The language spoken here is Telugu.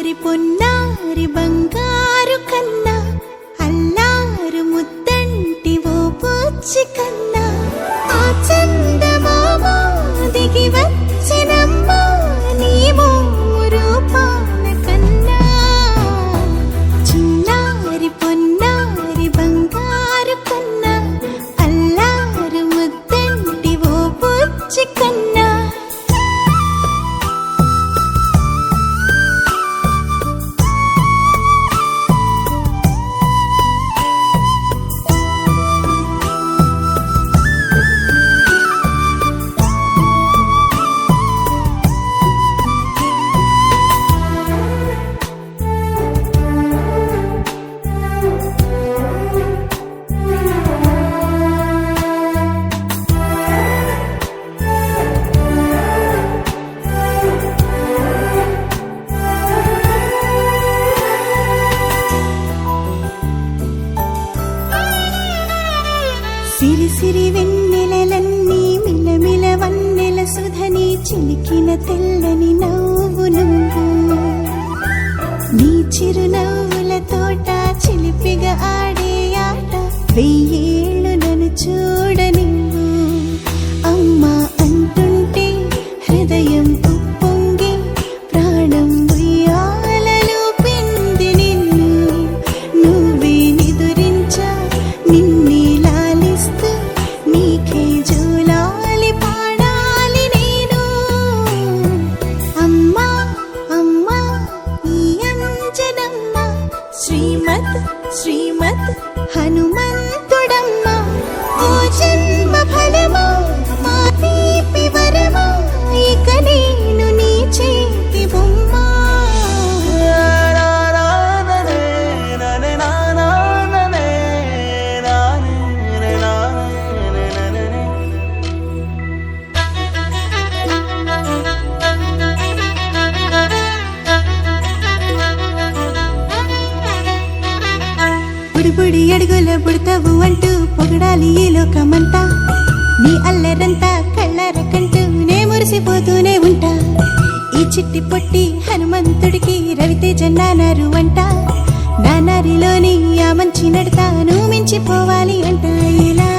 చిన్నారి పొన్నారి బంగారు కన్నా అల్లారు ముద్దంటి ఓ పూచి కన్నా ఆ చందమామ దిగి వచ్చినమ్మా నీ రూపాన కన్నా చిన్నారి పొన్నారి బంగారు కన్నా అల్లారు ముద్దంటి ఓ పూచి కన్నా సిరి సిరి వెన్నెలలన్నీ మిలమిల వన్నెల సుధని చిలికిన తెల్లని నవ్వు నువ్వు నీ చిరునవ్వుల తోట చిలిపిగా ఆడే ఆట వెయ్యేళ్ళు నన్ను చూడ నువ్వు అమ్మా అంటుంటే హృదయం ఉప్పొంగి ప్రాణం ఉయ్యాలలో పిండి నిన్ను నువ్వే నిదురించా నిన్నే నీకే జోలాలి పాడాలి నేను అమ్మా అమ్మా ఈ అంజనమ్మ శ్రీమత్ శ్రీమత్ హనుమంతుడమ్మ ఓ జన్మ ఫలమా మా తీపి వరమా ఇక నేను నీ చేతి బొమ్మ బుడి అడుగుల బుడతావు అంటూ పొగడాలి ఈ లోకమంతా నీ అల్లరంతా కళ్ళరకంటూ నే మురిసిపోతూనే ఉంటా ఈ చిట్టి పొట్టి హనుమంతుడికి రవితేజ నానారు అంట నానారిలోని ఆ మంచి నడతా నువ్వు మించిపోవాలి అంట ఇలా